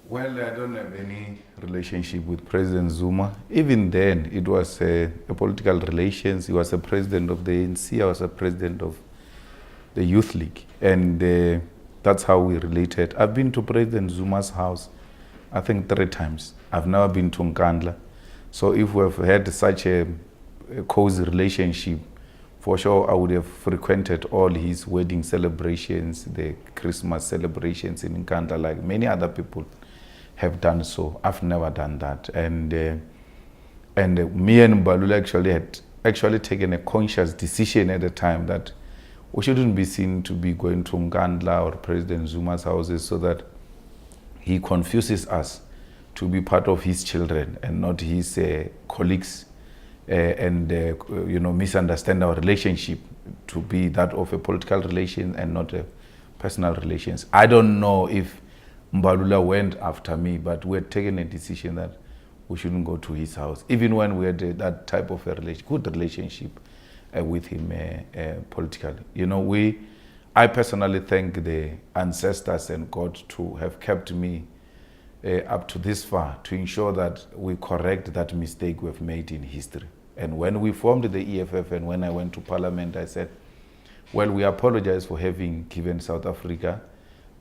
Well, I don't have any relationship with President Zuma. Even then, it was a political relations. He was a president of the ANC. I was a president of the Youth League. And that's how we related. I've been to President Zuma's house, I think 3 times. I've never been to Nkandla. So if we've had such a cozy relationship, for sure I would have frequented all his wedding celebrations, the Christmas celebrations in Nkandla, like many other people have done so. I've never done that. And me and Mbalula actually had taken a conscious decision at the time that we shouldn't be seen to be going to Nkandla or President Zuma's houses so that he confuses us to be part of his children and not his colleagues and misunderstand our relationship to be that of a political relation and not a personal relations. I don't know if Mbalula went after me, but we had taken a decision that we shouldn't go to his house, even when we had that type of a good relationship with him politically. I personally thank the ancestors and God to have kept me up to this far to ensure that we correct that mistake we've made in history. And when we formed the EFF and when I went to Parliament, I said, well, we apologize for having given South Africa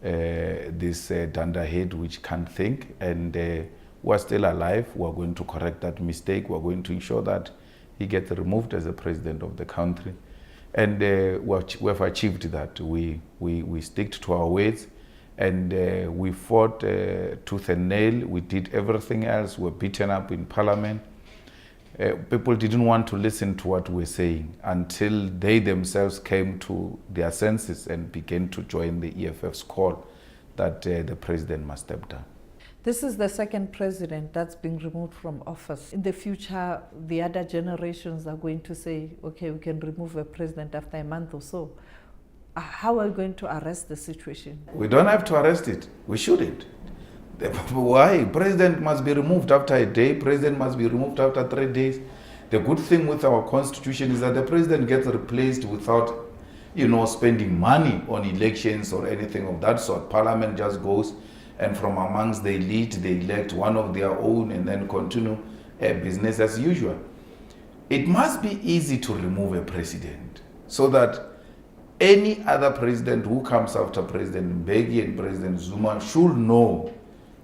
this dunderhead which can't think, and we're still alive. We're going to correct that mistake. We're going to ensure that he gets removed as the president of the country. And we've achieved that. We stick to our words, and we fought tooth and nail. We did everything else. We were beaten up in Parliament. People didn't want to listen to what we're saying until they themselves came to their senses and began to join the EFF's call that the president must step down. This is the second president that's been removed from office. In the future, the other generations are going to say, okay, we can remove a president after a month or so. How are we going to arrest the situation? We don't have to arrest it. We shouldn't. Why? President must be removed after a day. President must be removed after 3 days. The good thing with our constitution is that the president gets replaced without, spending money on elections or anything of that sort. Parliament just goes, and from amongst the elite, they elect one of their own and then continue business as usual. It must be easy to remove a president so that any other president who comes after President Mbeki and President Zuma should know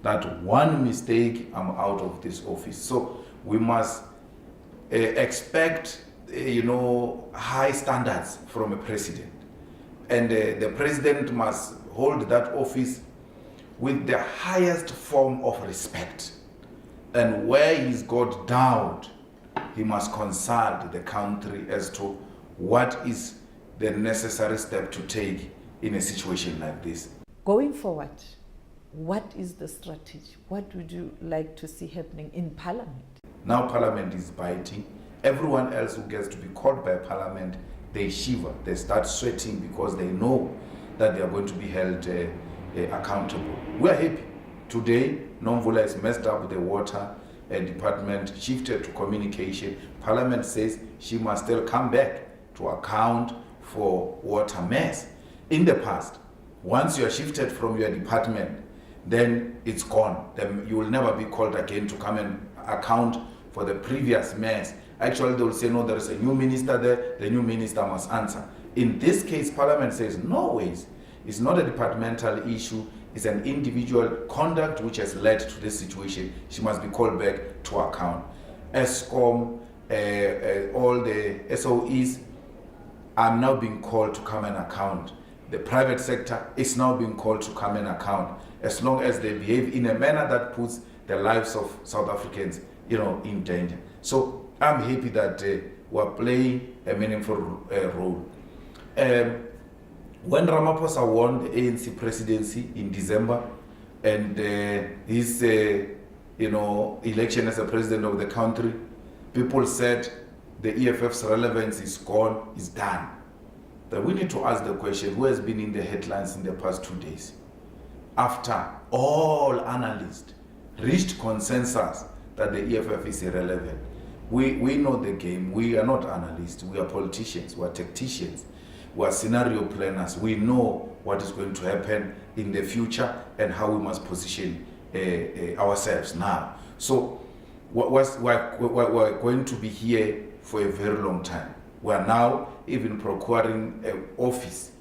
that one mistake, I'm out of this office. So we must expect, high standards from a president. And the president must hold that office with the highest form of respect. And where he's got doubt, he must consult the country as to what is the necessary step to take in a situation like this. Going forward, what is the strategy? What would you like to see happening in Parliament? Now Parliament is biting. Everyone else who gets to be called by Parliament, they shiver. They start sweating because they know that they are going to be held accountable. We are happy. Today, Nomvula has messed up the water department, shifted to communication. Parliament says she must still come back to account for water mess. In the past, once you are shifted from your department, then it's gone. Then you will never be called again to come and account for the previous mess. Actually, they will say, no, there is a new minister there, the new minister must answer. In this case, Parliament says, no ways. It's not a departmental issue, it's an individual conduct which has led to this situation. She must be called back to account. ESCOM, all the SOEs are now being called to come and account. The private sector is now being called to come and account, as long as they behave in a manner that puts the lives of South Africans, in danger. So I'm happy that we're playing a meaningful role. When Ramaphosa won the ANC presidency in December, and his election as a president of the country, people said the EFF's relevance is gone, is done. But we need to ask the question, who has been in the headlines in the past 2 days? After all analysts reached consensus that the EFF is irrelevant. We know the game. We are not analysts. We are politicians. We are tacticians. We are scenario planners. We know what is going to happen in the future and how we must position ourselves now. So we're going to be here for a very long time. We are now even procuring an office,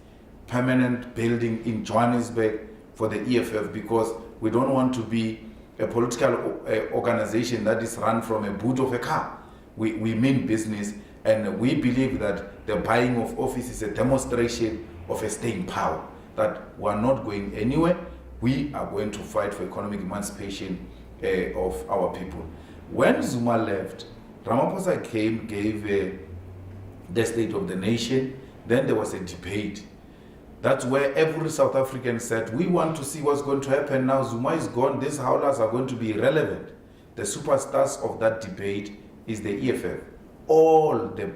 permanent building in Johannesburg for the EFF, because we don't want to be a political organization that is run from a boot of a car. We mean business, and we believe that the buying of office is a demonstration of a staying power, that we are not going anywhere. We are going to fight for economic emancipation of our people. When Zuma left, Ramaphosa came, gave the State of the Nation. Then there was a debate. That's where every South African said, we want to see what's going to happen now. Zuma is gone. These howlers are going to be irrelevant. The superstars of that debate is the EFF. All the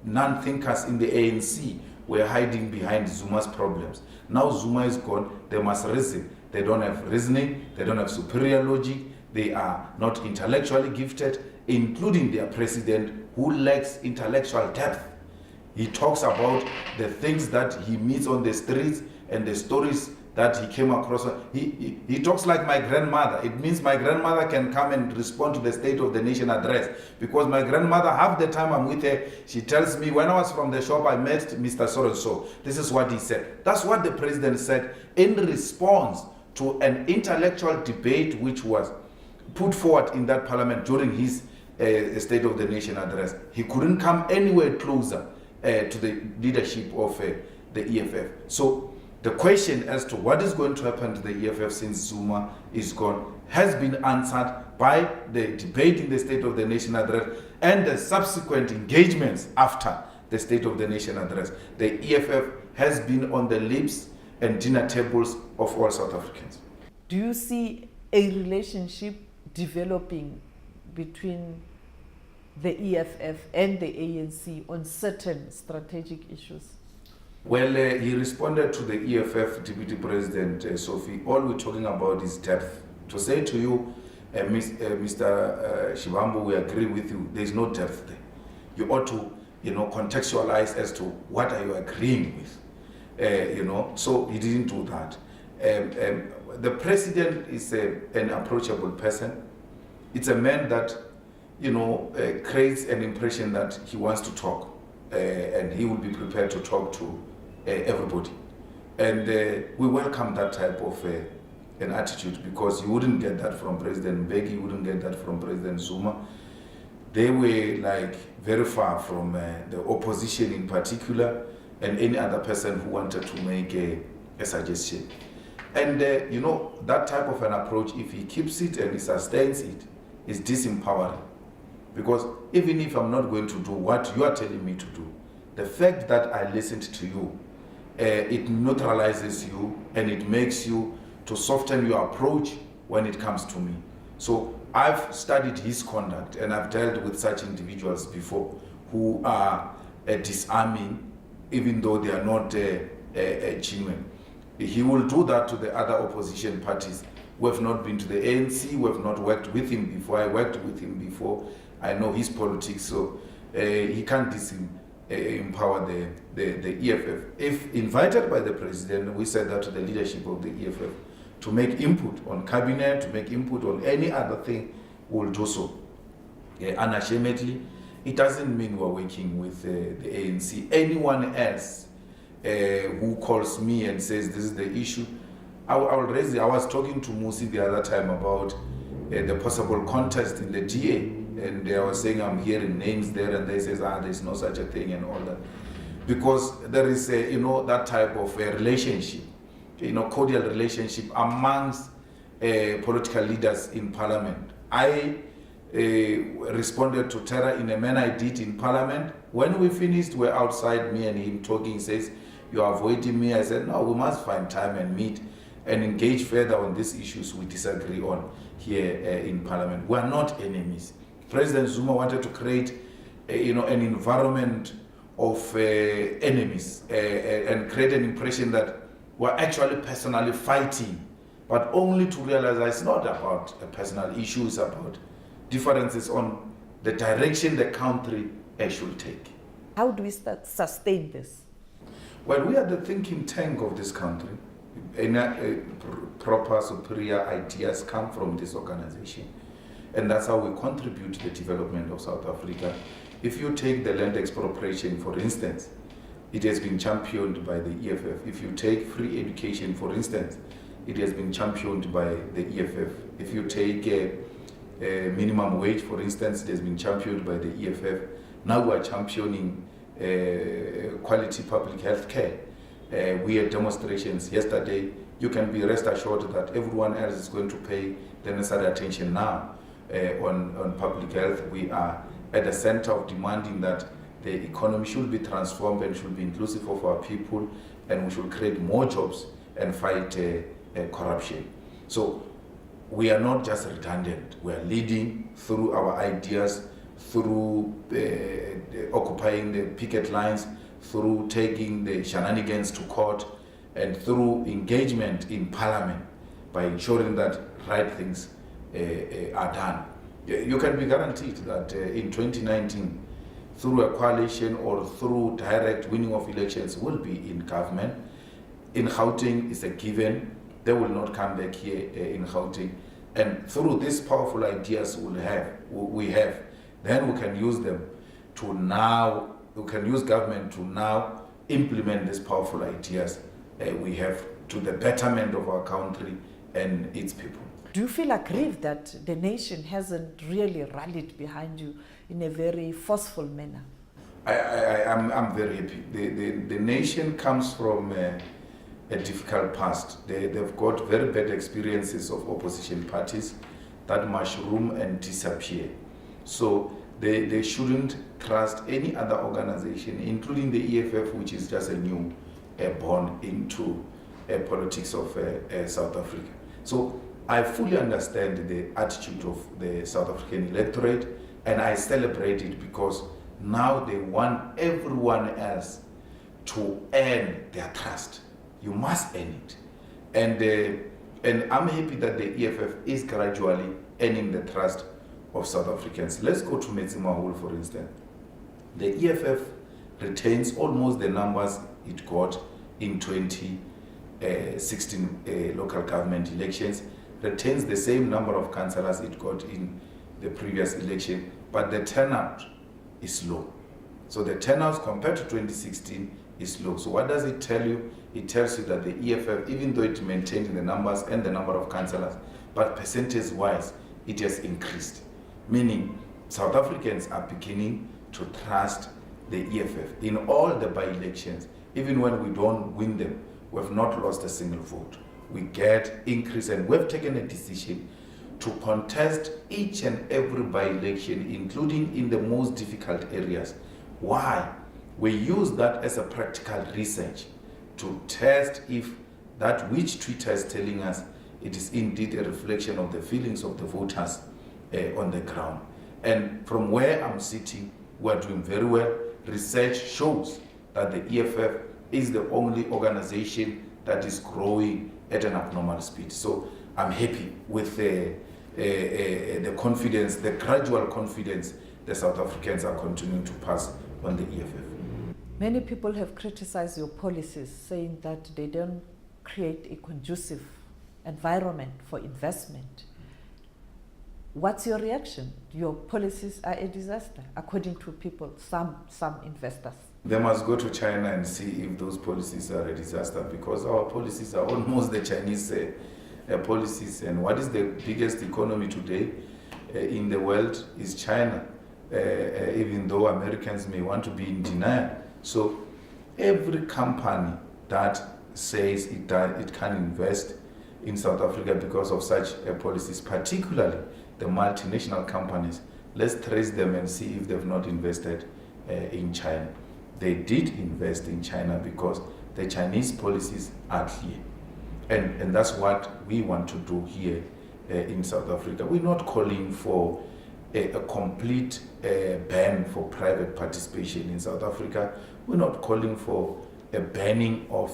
non-thinkers in the ANC were hiding behind Zuma's problems. Now Zuma is gone. They must reason. They don't have reasoning. They don't have superior logic. They are not intellectually gifted, including their president, who lacks intellectual depth. He talks about the things that he meets on the streets and the stories that he came across. He talks like my grandmother. It means my grandmother can come and respond to the State of the Nation address, because my grandmother, half the time I'm with her, she tells me, when I was from the shop, I met Mr. So-and-so. This is what he said. That's what the president said in response to an intellectual debate which was put forward in that parliament during his State of the Nation address. He couldn't come anywhere closer to the leadership of the EFF. So the question as to what is going to happen to the EFF since Zuma is gone has been answered by the debate in the State of the Nation address and the subsequent engagements after the State of the Nation address. The EFF has been on the lips and dinner tables of all South Africans. Do you see a relationship developing between the EFF and the ANC on certain strategic issues? Well, he responded to the EFF Deputy President, Sophie. All we're talking about is depth. To say to you, Mr. Shivambu, we agree with you, there is no depth there. You ought to, contextualize as to what are you agreeing with, so he didn't do that. The president is an approachable person. It's a man that creates an impression that he wants to talk, and he will be prepared to talk to everybody. And we welcome that type of an attitude, because you wouldn't get that from President Mbeki, you wouldn't get that from President Zuma. They were very far from the opposition in particular, and any other person who wanted to make a suggestion. And that type of an approach, if he keeps it and he sustains it, is disempowering. Because even if I'm not going to do what you are telling me to do, the fact that I listened to you, it neutralizes you and it makes you to soften your approach when it comes to me. So I've studied his conduct, and I've dealt with such individuals before who are disarming, even though they are not genuine. He will do that to the other opposition parties. We have not been to the ANC, we have not worked with him before. I worked with him before. I know his politics, so he can't disempower the EFF. If invited by the president, we said that to the leadership of the EFF, to make input on cabinet, to make input on any other thing, we'll do so. Unashamedly, it doesn't mean we're working with the ANC. Anyone else who calls me and says this is the issue, I will raise it. I was talking to Musi the other time about the possible contest in the DA, and I was saying I'm hearing names there, and they says there's no such a thing and all that, because there is that type of relationship, cordial relationship amongst political leaders in parliament. I responded to Terra in a manner I did in parliament. When we finished, we're outside, me and him talking. He says, "You're avoiding me." I said, "No, we must find time and meet and engage further on these issues we disagree on here in parliament. We're not enemies." President Zuma wanted to create an environment of enemies and create an impression that we're actually personally fighting, but only to realize that it's not about a personal issue, it's about differences on the direction the country should take. How do we sustain this? Well, we are the thinking tank of this country. proper superior ideas come from this organization. And that's how we contribute to the development of South Africa. If you take the land expropriation, for instance, it has been championed by the EFF. If you take free education, for instance, it has been championed by the EFF. If you take minimum wage, for instance, it has been championed by the EFF. Now we are championing quality public health care. We had demonstrations yesterday. You can be rest assured that everyone else is going to pay the necessary attention now on public health. We are at the center of demanding that the economy should be transformed and should be inclusive of our people, and we should create more jobs and fight corruption. So we are not just redundant. We are leading through our ideas, through occupying the picket lines, through taking the shenanigans to court, and through engagement in parliament by ensuring that right things are done. You can be guaranteed that in 2019, through a coalition or through direct winning of elections, will be in government. In Gauteng is a given. They will not come back here in Gauteng. And through these powerful ideas we have, then we can use them to now, we can use government to now implement these powerful ideas we have to the betterment of our country and its people. Do you feel aggrieved that the nation hasn't really rallied behind you in a very forceful manner? I'm very happy. The nation comes from a difficult past. They've got very bad experiences of opposition parties that mushroom and disappear. So they shouldn't trust any other organization, including the EFF, which is just a new born into politics of South Africa. So I fully understand the attitude of the South African electorate, and I celebrate it because now they want everyone else to earn their trust. You must earn it. And I'm happy that the EFF is gradually earning the trust of South Africans. Let's go to Metsimaholo, for instance. The EFF retains almost the numbers it got in 2016 local government elections, retains the same number of councillors it got in the previous election, but the turnout is low. So the turnout compared to 2016 is low. So what does it tell you? It tells you that the EFF, even though it maintained the numbers and the number of councillors, but percentage-wise, it has increased. Meaning, South Africans are beginning to trust the EFF. In all the by-elections, even when we don't win them, we have not lost a single vote. We get increase, and we've taken a decision to contest each and every by-election, including in the most difficult areas. Why? We use that as a practical research to test if that which Twitter is telling us, it is indeed a reflection of the feelings of the voters on the ground. And from where I'm sitting, we're doing very well. Research shows that the EFF is the only organization that is growing at an abnormal speed. So I'm happy with the confidence, the gradual confidence the South Africans are continuing to pass on the EFF. Many people have criticized your policies, saying that they don't create a conducive environment for investment. What's your reaction? Your policies are a disaster, according to people, some investors. They must go to China and see if those policies are a disaster, because our policies are almost the Chinese policies. And what is the biggest economy today in the world is China, even though Americans may want to be in denial. So every company that says it can invest in South Africa because of such policies, particularly the multinational companies, let's trace them and see if they've not invested in China. They did invest in China because the Chinese policies are clear. And that's what we want to do here in South Africa. We're not calling for a complete ban for private participation in South Africa. We're not calling for a banning of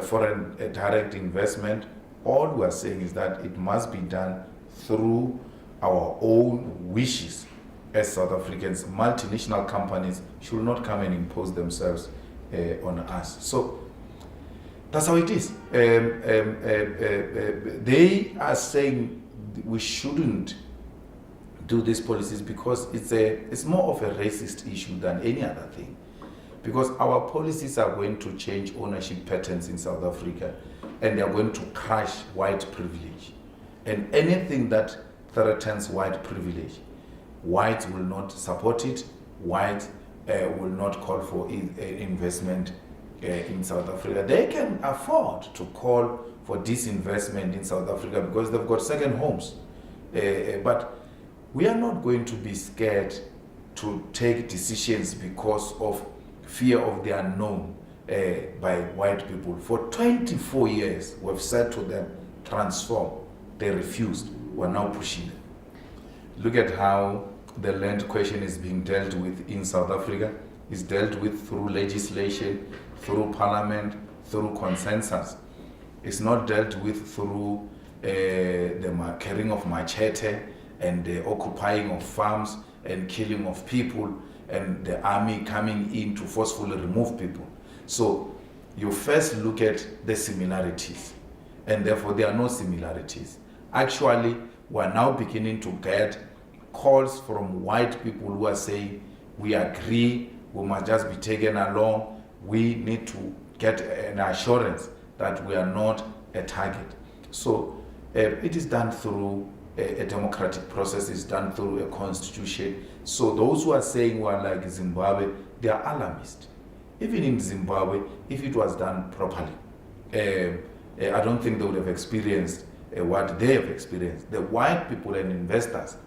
foreign direct investment. All we are saying is that it must be done through our own wishes as South Africans. Multinational companies should not come and impose themselves on us. So That's how it is. They are saying we shouldn't do these policies because it's more of a racist issue than any other thing. Because our policies are going to change ownership patterns in South Africa, and they are going to crush white privilege. And anything that threatens white privilege, whites will not support it. Whites will not call for investment in South Africa. They can afford to call for disinvestment in South Africa because they've got second homes. But we are not going to be scared to take decisions because of fear of the unknown by white people. For 24 years, we've said to them, transform. They refused. We're now pushing them. Look at how the land question is being dealt with in South Africa. It's dealt with through legislation, through parliament, through consensus. It's not dealt with through the carrying of machete and the occupying of farms and killing of people and the army coming in to forcefully remove people. So you first look at the similarities, and therefore there are no similarities. Actually, we're now beginning to get calls from white people who are saying, we agree, we must just be taken along, we need to get an assurance that we are not a target. So it is done through a democratic process, is done through a constitution. So those who are saying we are like Zimbabwe, they are alarmist. Even in Zimbabwe, if it was done properly, I don't think they would have experienced what they have experienced. The white people and investors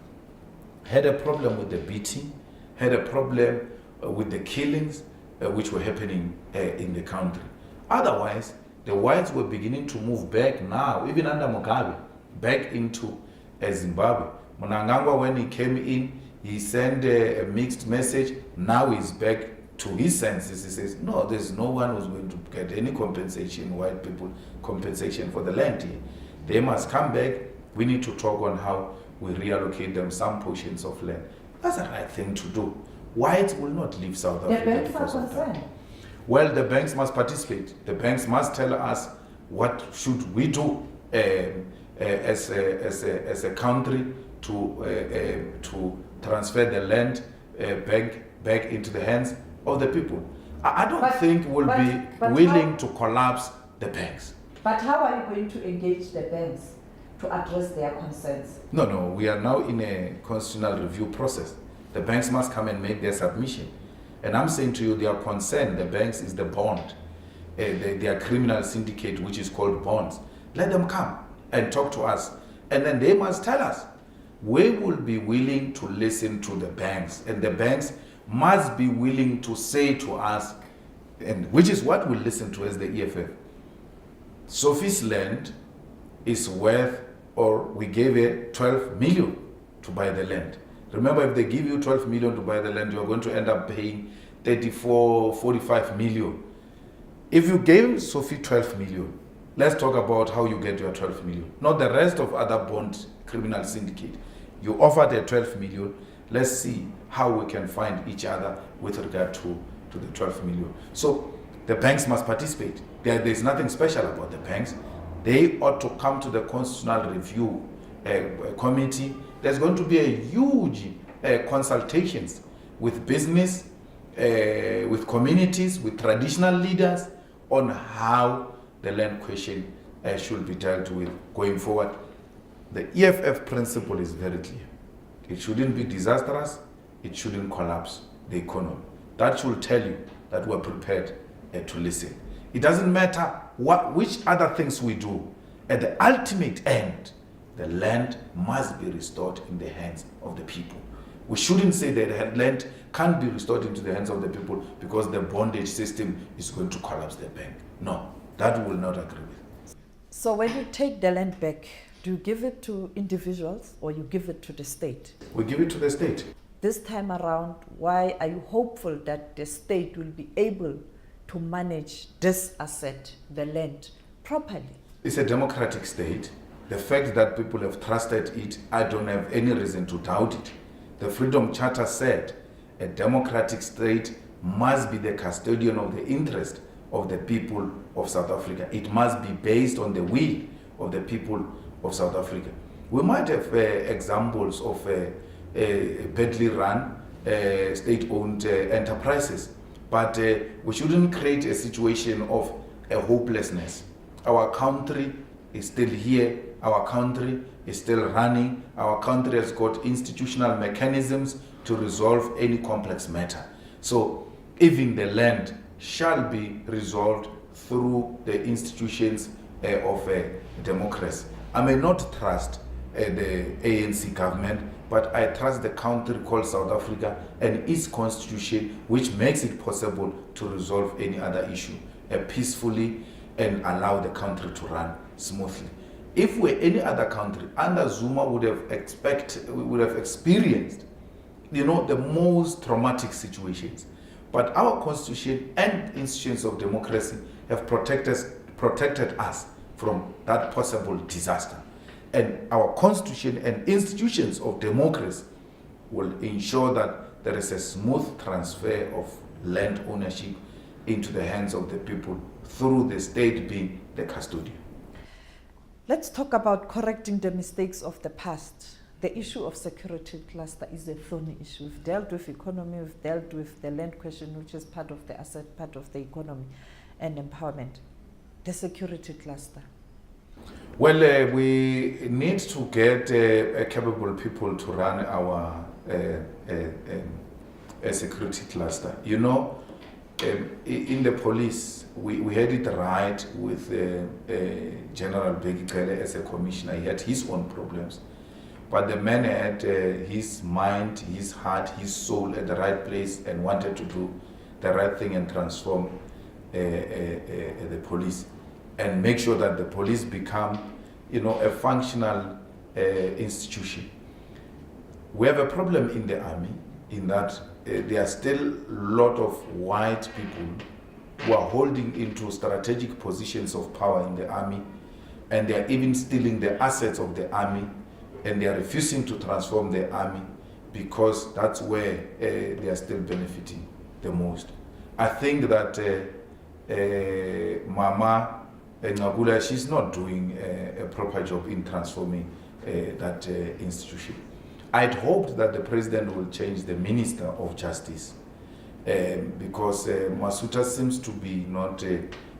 had a problem with the beating, had a problem with the killings which were happening in the country. Otherwise, the whites were beginning to move back now, even under Mugabe, back into Zimbabwe. Mnangagwa, when he came in, he sent a mixed message. Now he's back to his senses. He says, no, there's no one who's going to get any compensation, white people, compensation for the land here. They must come back. We need to talk on how we reallocate them some portions of land. That's the right thing to do. Whites will not leave South Africa. The banks are concerned. Well, the banks must participate. The banks must tell us what should we do as a country to transfer the land back into the hands of the people. I don't think we'll be willing to collapse the banks. But how are you going to engage the banks to address their concerns? No, we are now in a constitutional review process. The banks must come and make their submission. And I'm saying to you, their concern, the banks, is the bond. Their criminal syndicate, which is called bonds. Let them come and talk to us. And then they must tell us. We will be willing to listen to the banks. And the banks must be willing to say to us, and which is what we listen to as the EFF. Sophie's land is worth, or we gave her 12 million to buy the land. Remember, if they give you 12 million to buy the land, you're going to end up paying 34, 45 million. If you gave Sophie 12 million, let's talk about how you get your 12 million. Not the rest of other bond criminal syndicate. You offered her 12 million. Let's see how we can find each other with regard to the 12 million. So the banks must participate. There's nothing special about the banks. They ought to come to the constitutional review committee. There's going to be a huge consultations with business, with communities, with traditional leaders on how the land question should be dealt with going forward. The EFF principle is very clear. It shouldn't be disastrous. It shouldn't collapse the economy. That should tell you that we're prepared to listen. It doesn't matter which other things we do. At the ultimate end, the land must be restored in the hands of the people. We shouldn't say that the land can't be restored into the hands of the people because the bondage system is going to collapse the bank. No, that will not agree with. So when you take the land back, do you give it to individuals or you give it to the state? We give it to the state. This time around, why are you hopeful that the state will be able to manage this asset, the land, properly? It's a democratic state. The fact that people have trusted it, I don't have any reason to doubt it. The Freedom Charter said a democratic state must be the custodian of the interest of the people of South Africa. It must be based on the will of the people of South Africa. We might have examples of badly run state-owned enterprises, but we shouldn't create a situation of a hopelessness. Our country is still here, our country is still running, our country has got institutional mechanisms to resolve any complex matter. So even the land shall be resolved through the institutions of democracy. I may not trust the ANC government, but I trust the country called South Africa and its constitution, which makes it possible to resolve any other issue peacefully and allow the country to run smoothly. If we're any other country, under Zuma would have experienced, the most traumatic situations. But our constitution and institutions of democracy have protected us from that possible disaster. And our constitution and institutions of democracy will ensure that there is a smooth transfer of land ownership into the hands of the people through the state being the custodian. Let's talk about correcting the mistakes of the past. The issue of security cluster is a thorny issue. We've dealt with economy, we've dealt with the land question, which is part of the asset, part of the economy and empowerment. The security cluster. Well, we need to get capable people to run our security cluster. In the police, we had it right with General Begikele as a commissioner. He had his own problems. But the man had his mind, his heart, his soul at the right place and wanted to do the right thing and transform the police and make sure that the police become, a functional institution. We have a problem in the army in that there are still a lot of white people who are holding into strategic positions of power in the army, and they are even stealing the assets of the army, and they are refusing to transform the army because that's where they are still benefiting the most. I think that Mama Ngabula, she's not doing a proper job in transforming that institution. I'd hoped that the president will change the Minister of Justice because Masuta seems to be not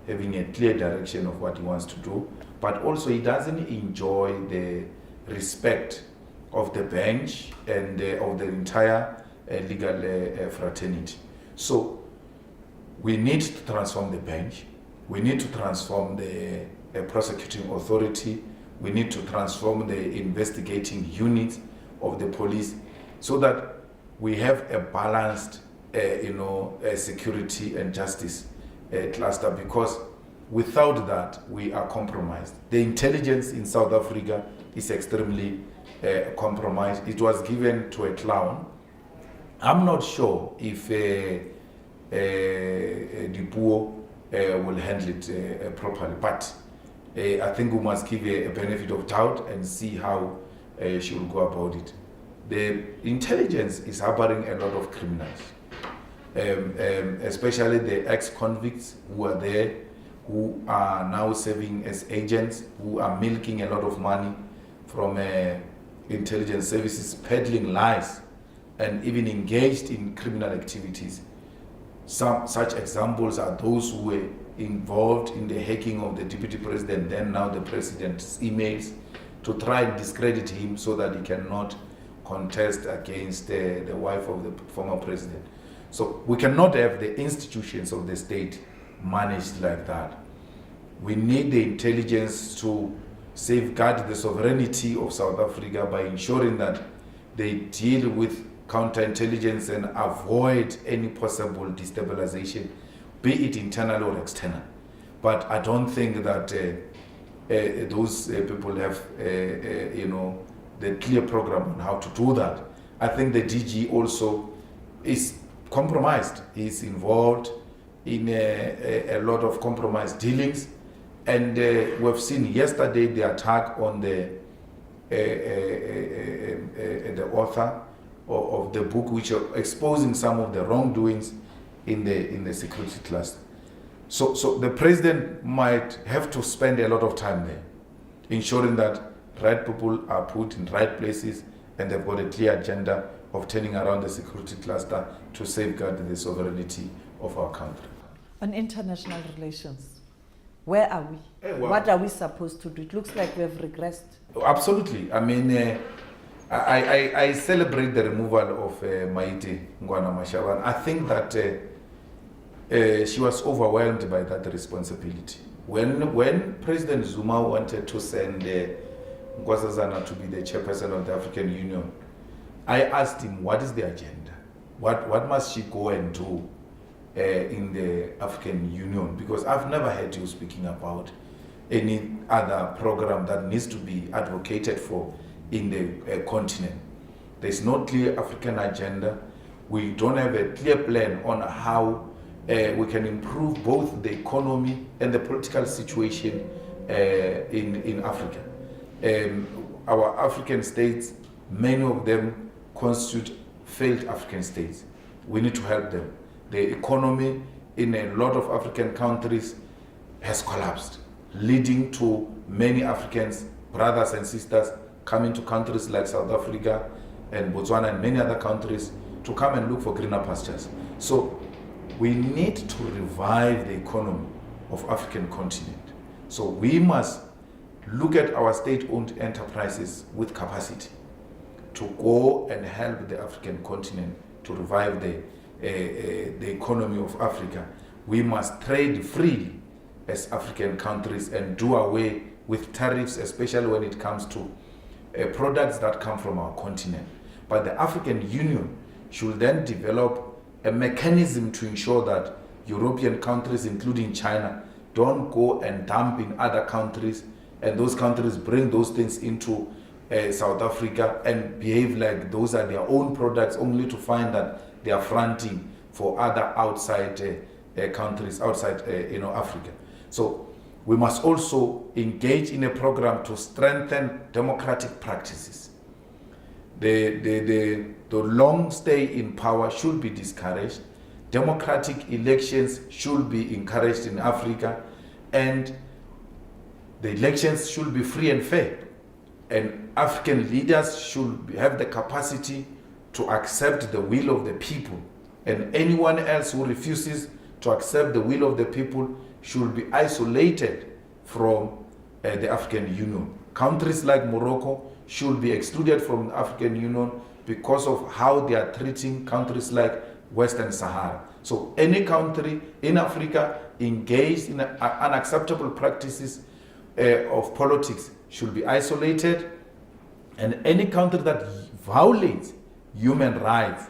having a clear direction of what he wants to do, but also he doesn't enjoy the respect of the bench and of the entire legal fraternity. So we need to transform the bench, we need to transform the prosecuting authority, we need to transform the investigating units of the police so that we have a balanced security and justice cluster, because without that we are compromised. The intelligence in South Africa is extremely compromised. It was given to a clown. I'm not sure if Dipuo will handle it properly, but I think we must give a benefit of doubt and see how she will go about it. The intelligence is harboring a lot of criminals, especially the ex-convicts who are there, who are now serving as agents, who are milking a lot of money from intelligence services, peddling lies, and even engaged in criminal activities. Some such examples are those who were involved in the hacking of the deputy president, then now the president's emails, to try and discredit him so that he cannot contest against the wife of the former president. So we cannot have the institutions of the state managed like that. We need the intelligence to safeguard the sovereignty of South Africa by ensuring that they deal with counterintelligence and avoid any possible destabilization, be it internal or external. But I don't think that those people have the clear program on how to do that. I think the DG also is compromised. He's involved in a lot of compromised dealings, and we've seen yesterday the attack on the author of the book, which are exposing some of the wrongdoings in the security cluster. So the president might have to spend a lot of time there, ensuring that right people are put in right places and they've got a clear agenda of turning around the security cluster to safeguard the sovereignty of our country. On international relations, where are we? Well, what are we supposed to do? It looks like we have regressed. Absolutely. I mean, I celebrate the removal of Maite Ngwana Mashaban. I think that she was overwhelmed by that responsibility. When President Zuma wanted to send Nkosazana to be the chairperson of the African Union, I asked him, what is the agenda? What must she go and do in the African Union? Because I've never heard you speaking about any other program that needs to be advocated for in the continent. There's no clear African agenda. We don't have a clear plan on how we can improve both the economy and the political situation in Africa. Our African states, many of them constitute failed African states. We need to help them. The economy in a lot of African countries has collapsed, leading to many Africans, brothers and sisters, coming to countries like South Africa and Botswana and many other countries to come and look for greener pastures. So we need to revive the economy of African continent. So we must look at our state-owned enterprises with capacity to go and help the African continent to revive the economy of Africa. We must trade freely as African countries and do away with tariffs, especially when it comes to products that come from our continent. But the African Union should then develop a mechanism to ensure that European countries, including China, don't go and dump in other countries, and those countries bring those things into South Africa and behave like those are their own products, only to find that they are fronting for other outside countries, outside Africa. So we must also engage in a program to strengthen democratic practices. The long stay in power should be discouraged. Democratic elections should be encouraged in Africa, and the elections should be free and fair. And African leaders should have the capacity to accept the will of the people. And anyone else who refuses to accept the will of the people should be isolated from the African Union. Countries like Morocco should be excluded from the African Union because of how they are treating countries like Western Sahara. So any country in Africa engaged in unacceptable practices of politics should be isolated, and any country that violates human rights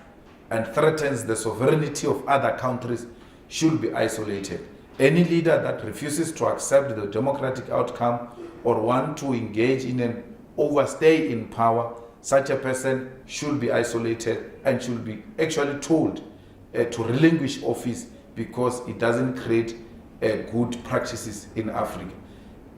and threatens the sovereignty of other countries should be isolated. Any leader that refuses to accept the democratic outcome or want to engage in an overstay in power, such a person should be isolated and should be actually told to relinquish office because it doesn't create good practices in Africa.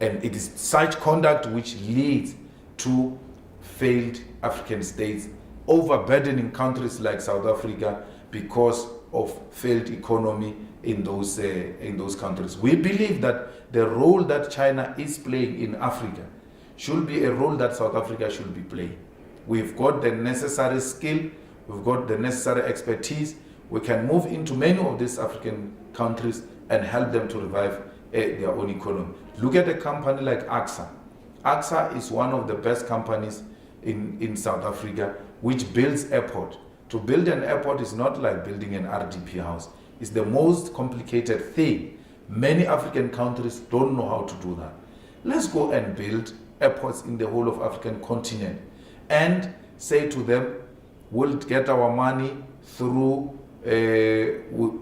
And it is such conduct which leads to failed African states overburdening countries like South Africa because of failed economy in those countries. We believe that the role that China is playing in Africa should be a role that South Africa should be playing. We've got the necessary skill, we've got the necessary expertise. We can move into many of these African countries and help them to revive their own economy. Look at a company like AXA. AXA is one of the best companies in South Africa which builds airport. To build an airport is not like building an RDP house. It's the most complicated thing. Many African countries don't know how to do that. Let's go and build airports in the whole of African continent and say to them, we'll get our money through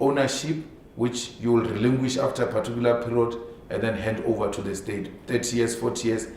ownership, which you will relinquish after a particular period and then hand over to the state. 30 years, 40 years,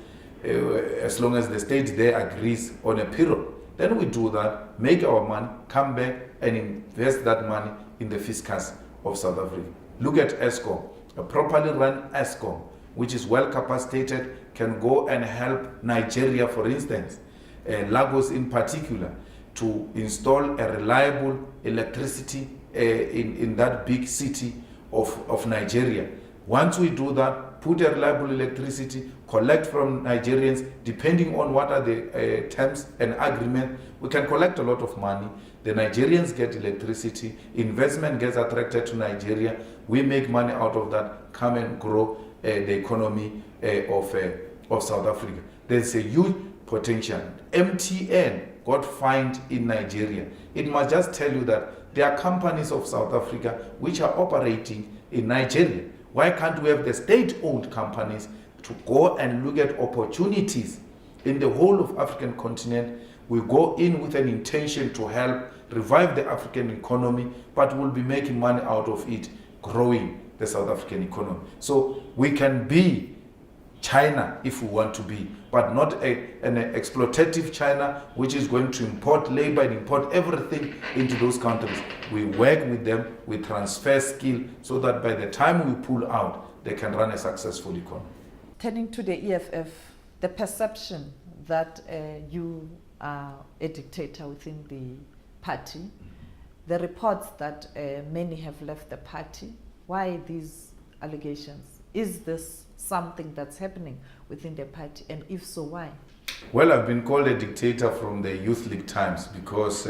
as long as the state there agrees on a period. Then we do that, make our money, come back and invest that money in the fiscus of South Africa. Look at ESCOM. A properly run ESCOM, which is well capacitated, can go and help Nigeria, for instance, Lagos in particular, to install a reliable electricity in that big city of Nigeria. Once we do that, put a reliable electricity, collect from Nigerians, depending on what are the terms and agreement, we can collect a lot of money. The Nigerians get electricity, investment gets attracted to Nigeria, we make money out of that, come and grow the economy of South Africa. There's a huge potential. MTN got fined in Nigeria. It must just tell you that there are companies of South Africa which are operating in Nigeria. Why can't we have the state-owned companies to go and look at opportunities in the whole of African continent? We go in with an intention to help revive the African economy, but we'll be making money out of it, growing the South African economy. So we can be China if we want to be, but not an exploitative China which is going to import labor and import everything into those countries. We work with them, we transfer skill so that by the time we pull out, they can run a successful economy. Turning to the EFF, the perception that you are a dictator within the party, the reports that many have left the party, why these allegations? Is this something that's happening within the party, and if so, why? Well, I've been called a dictator from the Youth League times because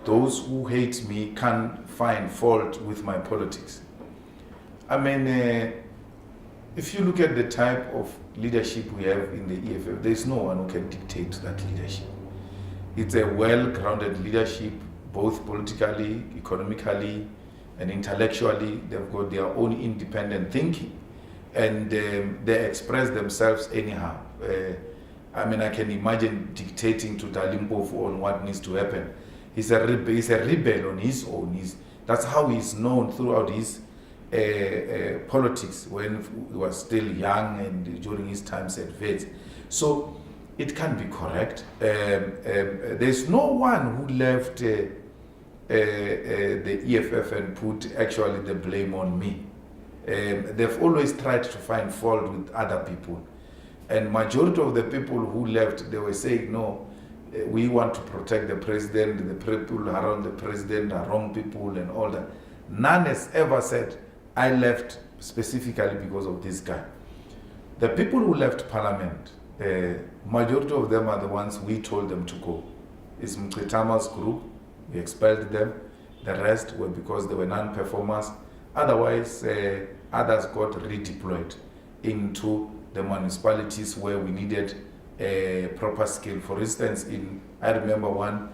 those who hate me can't find fault with my politics. I mean, if you look at the type of leadership we have in the EFF, there's no one who can dictate that leadership. It's a well-grounded leadership, both politically, economically, and intellectually. They've got their own independent thinking, and they express themselves anyhow. I mean, I can imagine dictating to Dalimpofu on what needs to happen. He's a rebel on his own. That's how he's known throughout his politics when he was still young and during his times at Vets. So it can be correct. There's no one who left the EFF and put actually the blame on me. They've always tried to find fault with other people. And majority of the people who left, they were saying, no, we want to protect the president, the people around the president are wrong people and all that. None has ever said, I left specifically because of this guy. The people who left parliament, majority of them are the ones we told them to go. It's Mkritama's group, we expelled them. The rest were because they were non-performers. Otherwise, others got redeployed into the municipalities where we needed a proper skill. For instance, I remember one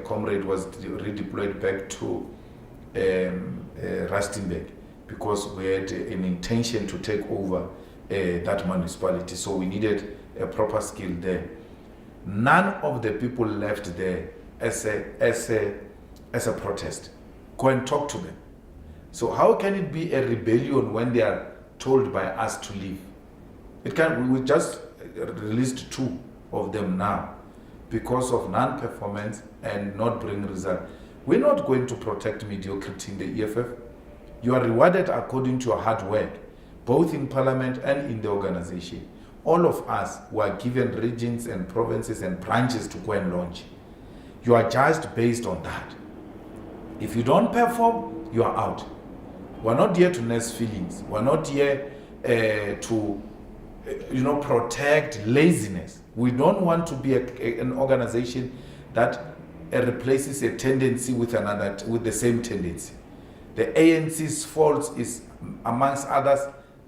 comrade was redeployed back to Rustenburg because we had an intention to take over that municipality. So we needed a proper skill there. None of the people left there as a protest. Go and talk to them. So how can it be a rebellion when they are told by us to leave? We just released 2 of them now because of non-performance and not bring result. We're not going to protect mediocrity in the EFF. You are rewarded according to your hard work, both in parliament and in the organization. All of us were given regions and provinces and branches to go and launch. You are judged based on that. If you don't perform, you are out. We're not here to nurse feelings. We're not here to protect laziness. We don't want to be an organization that replaces a tendency with the same tendency. The ANC's fault is, amongst others,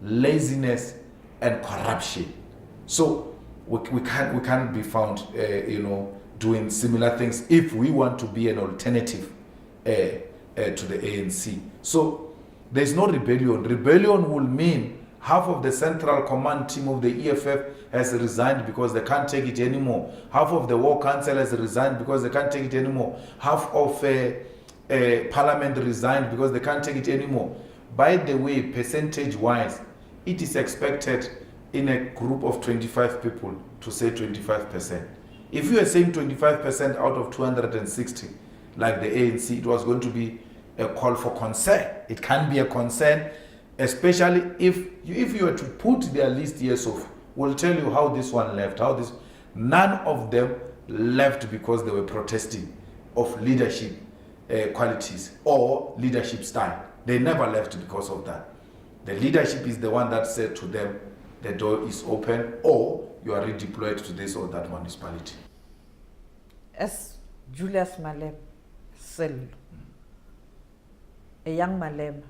laziness and corruption. So we can't be found, doing similar things if we want to be an alternative to the ANC. So there's no rebellion. Rebellion will mean half of the central command team of the EFF has resigned because they can't take it anymore. Half of the war council has resigned because they can't take it anymore. Half of parliament resigned because they can't take it anymore. By the way, percentage-wise, it is expected in a group of 25 people to say 25%. If you are saying 25% out of 260, like the ANC, it was going to be a call for concern. It can be a concern, especially if you were to put their list years off. We'll tell you how this one left, none of them left because they were protesting of leadership qualities or leadership style. They never left because of that. The leadership is the one that said to them, the door is open, or you are redeployed to this or that municipality. As Julius Malema said, a young Malema,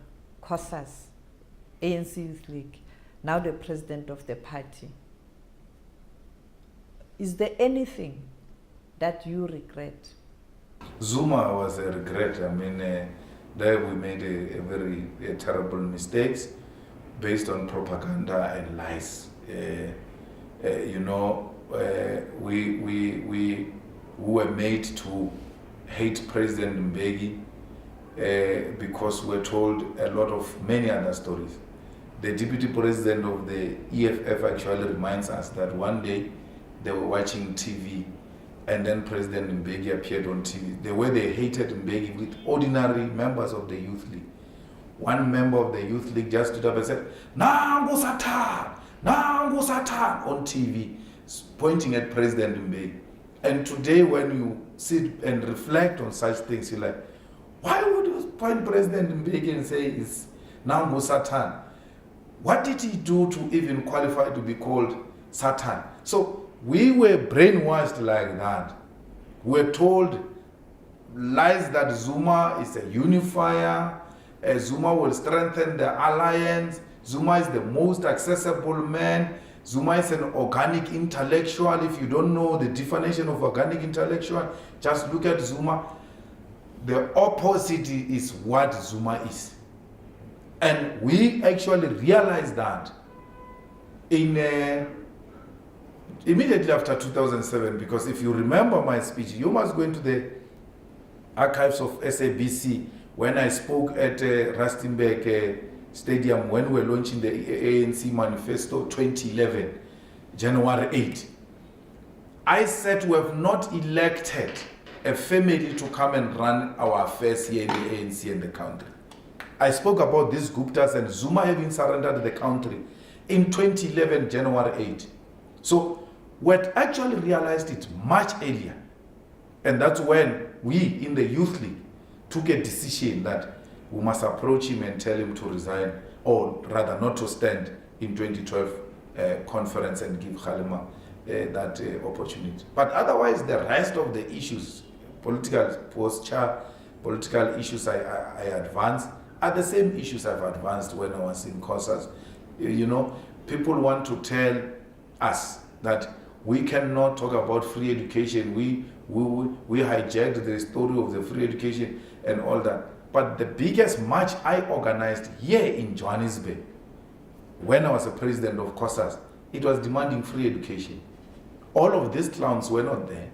COSAS, ANC Youth League, now the president of the party. Is there anything that you regret? Zuma was a regret. I mean, there we made a very terrible mistakes based on propaganda and lies. We were made to hate President Mbeki because we're told many other stories. The deputy president of the EFF actually reminds us that one day they were watching TV and then President Mbeki appeared on TV. The way they hated Mbeki with ordinary members of the Youth League. One member of the Youth League just stood up and said, "Nangu Satan, Nangu Satan," on TV, pointing at President Mbeki. And today when you sit and reflect on such things, you're like, why would you point President Mbeki and say it's Nangu Satan? What did he do to even qualify to be called Satan? So we were brainwashed like that. We're told lies that Zuma is a unifier, Zuma will strengthen the alliance, Zuma is the most accessible man, Zuma is an organic intellectual. If you don't know the definition of organic intellectual, just look at Zuma. The opposite is what Zuma is. And we actually realized that immediately after 2007, because if you remember my speech, you must go into the archives of SABC when I spoke at Rustenburg Stadium when we were launching the ANC Manifesto 2011, January 8. I said we have not elected a family to come and run our affairs here in the ANC and the country. I spoke about these Guptas and Zuma having surrendered the country in 2011, January 8. So we had actually realized it much earlier. And that's when we in the Youth League took a decision that we must approach him and tell him to resign, or rather not to stand in 2012 conference and give Kgalema that opportunity. But otherwise, the rest of the issues, political posture, political issues I advanced, are the same issues I've advanced when I was in COSAS. People want to tell us that we cannot talk about free education. We hijacked the story of the free education and all that. But the biggest march I organized here in Johannesburg, when I was a president of COSAS, it was demanding free education. All of these clowns were not there.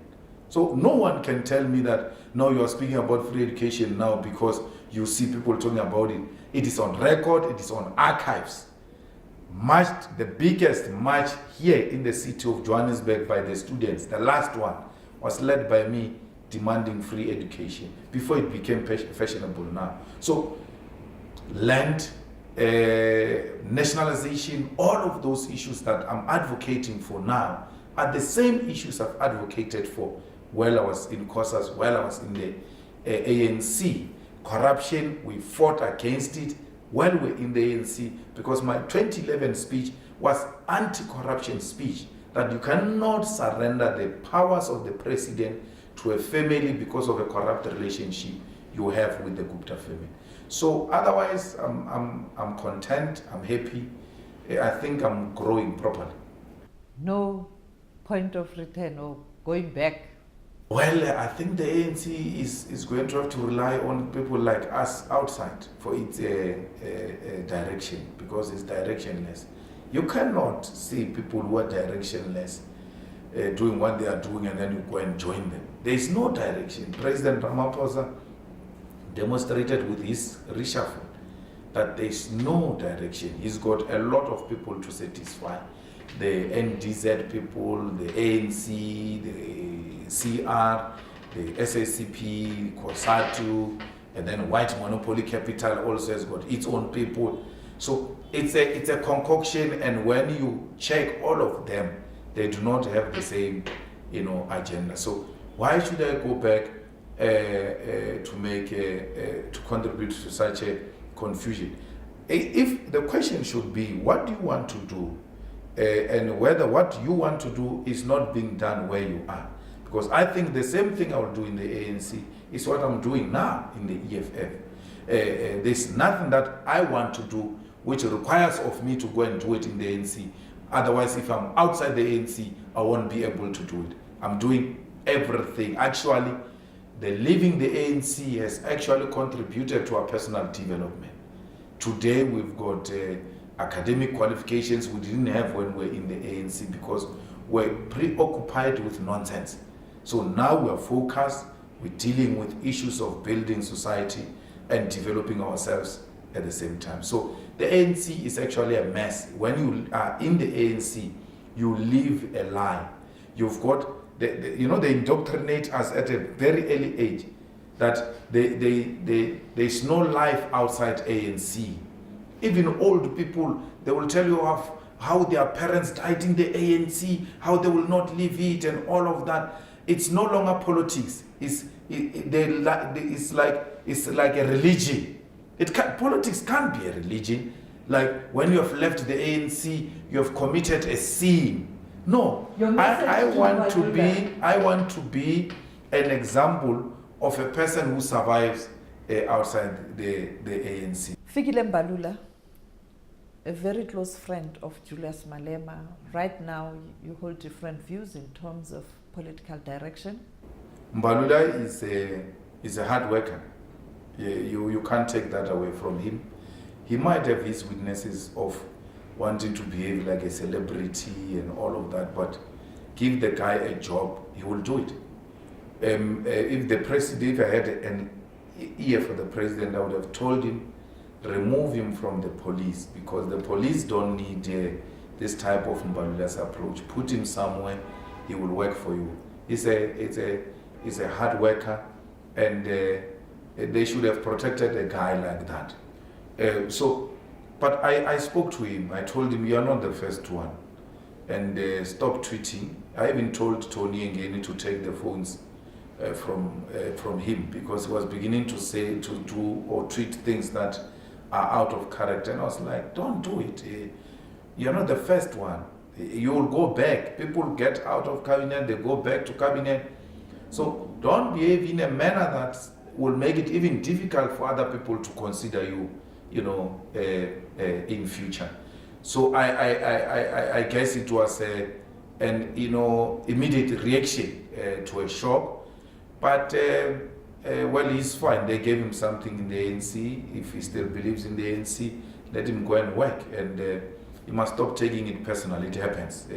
So no one can tell me that, no, you are speaking about free education now because you see people talking about it. It is on record, it is on archives. The biggest march here in the city of Johannesburg by the students, the last one, was led by me demanding free education before it became fashionable now. So land, nationalization, all of those issues that I'm advocating for now are the same issues I've advocated for while I was in COSAS, while I was in the ANC. Corruption, we fought against it while we're in the ANC, because my 2011 speech was anti-corruption speech, that you cannot surrender the powers of the president to a family because of a corrupt relationship you have with the Gupta family. So otherwise, I'm content, I'm happy. I think I'm growing properly. No point of return or going back? Well, I think the ANC is going to have to rely on people like us outside for its direction, because it's directionless. You cannot see people who are directionless doing what they are doing and then you go and join them. There is no direction. President Ramaphosa demonstrated with his reshuffle that there is no direction. He's got a lot of people to satisfy. The NDZ people, the ANC, the CR, the SACP, COSATU, and then White Monopoly Capital also has got its own people. So it's a concoction, and when you check all of them, they do not have the same, agenda. So why should I go back to contribute to such a confusion. If the question should be, what do you want to do? And whether what you want to do is not being done where you are. Because I think the same thing I will do in the ANC is what I'm doing now in the EFF. There's nothing that I want to do which requires of me to go and do it in the ANC. Otherwise, if I'm outside the ANC, I won't be able to do it. I'm doing everything. Actually, the leaving the ANC has actually contributed to our personal development. Today, we've got academic qualifications we didn't have when we were in the ANC because we're preoccupied with nonsense. So now we're focused, we're dealing with issues of building society and developing ourselves at the same time. So the ANC is actually a mess. When you are in the ANC, you live a lie. You've got, they indoctrinate us at a very early age that there's no life outside ANC. Even old people, they will tell you of how their parents died in the ANC, how they will not leave it and all of that. It's no longer politics. It's like a religion. Politics can't be a religion. Like when you have left the ANC, you have committed a sin. No, I want to be an example of a person who survives outside the ANC. Fikile Mbalula, a very close friend of Julius Malema. Right now, you hold different views in terms of political direction. Mbalula is a hard worker. You can't take that away from him. He might have his weaknesses of wanting to behave like a celebrity and all of that, but give the guy a job, he will do it. If I had an ear for the president, I would have told him, remove him from the police, because the police don't need this type of Mbalula's approach. Put him somewhere, he will work for you. He's a hard worker, and they should have protected a guy like that. But I spoke to him. I told him, you're not the first one. And stop tweeting. I even told Tony Ngeni to take the phones from him, because he was beginning to say, to do or tweet things that are out of character. And I was like, don't do it. You're not the first one. You will go back. People get out of cabinet, they go back to cabinet. So don't behave in a manner that will make it even difficult for other people to consider you, in future. So I guess it was an immediate reaction to a shock. But well, he's fine. They gave him something in the ANC. If he still believes in the ANC, let him go and work. And he must stop taking it personal. It happens.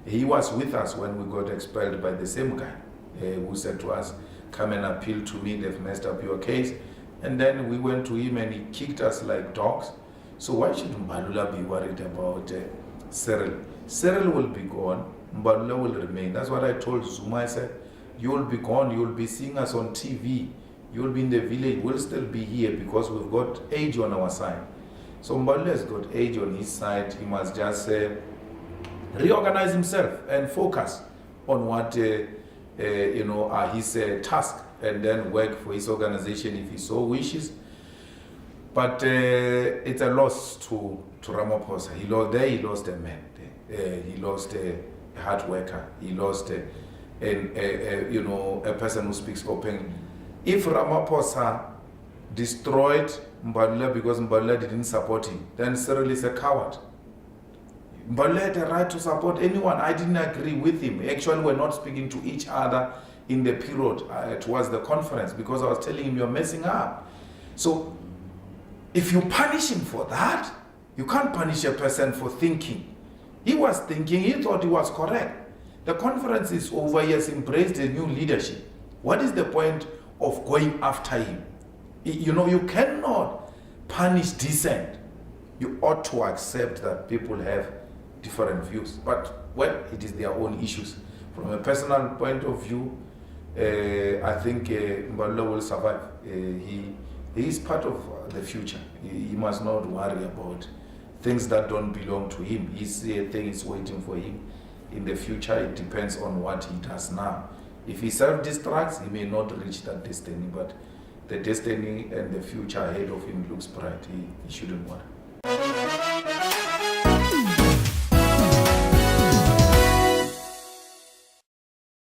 He was with us when we got expelled by the same guy who said to us, come and appeal to me, they've messed up your case. And then we went to him and he kicked us like dogs. So why should Mbalula be worried about Cyril? Cyril will be gone, Mbalula will remain. That's what I told Zuma. I said, you will be gone, you will be seeing us on TV, you will be in the village, we'll still be here because we've got age on our side. So Mbalula has got age on his side. He must just reorganize himself and focus on what are his tasks, and then work for his organization if he so wishes. But it's a loss to Ramaphosa. He lost a man. He lost a hard worker. He lost a person who speaks openly. If Ramaphosa destroyed Mbalula because Mbalula didn't support him, then Cyril is a coward. Mbalula had a right to support anyone. I didn't agree with him. Actually, we're not speaking to each other in the period towards the conference, because I was telling him, you're messing up. So if you punish him for that, you can't punish a person for thinking. He was thinking, he thought he was correct. The conference is over, he has embraced a new leadership. What is the point of going after him? You cannot punish dissent. You ought to accept that people have different views. But, well, it is their own issues. From a personal point of view, I think Mbalula will survive. He is part of the future. He must not worry about things that don't belong to him. His thing is waiting for him in the future. It depends on what he does now. If he self-destructs, he may not reach that destiny, but the destiny and the future ahead of him looks bright. He shouldn't worry.